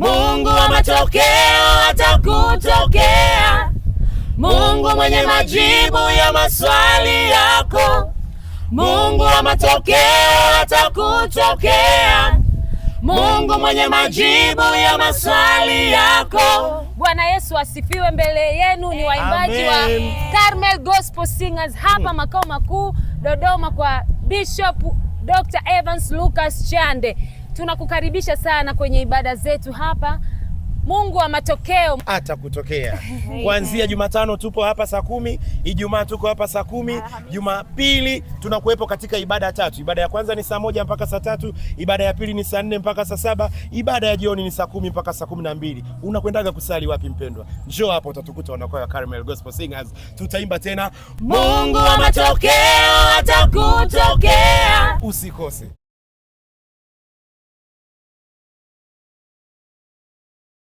Mungu wa matokeo atakutokea. Mungu mwenye majibu ya maswali yako. Mungu wa matokeo atakutokea. Mungu mwenye majibu ya maswali yako. Bwana Yesu asifiwe. Mbele yenu ni waimbaji wa Carmel Gospel Singers hapa makao makuu Dodoma kwa Bishop Dr. Evans Lucas Chande. Tunakukaribisha sana kwenye ibada zetu hapa. Mungu wa matokeo atakutokea. Kuanzia Jumatano tupo hapa saa 10, Ijumaa tuko hapa saa 10, Jumapili tunakuwepo katika ibada tatu. Ibada ya kwanza ni saa 1 mpaka saa 3, ibada ya pili ni saa 4 mpaka saa 7, ibada ya jioni ni saa 10 mpaka saa 12. Unakwendaga kusali wapi mpendwa? Njoo hapo utatukuta wanakwaya wa Carmel Gospel Singers. Tutaimba tena Mungu wa matokeo atakutokea. Usikose.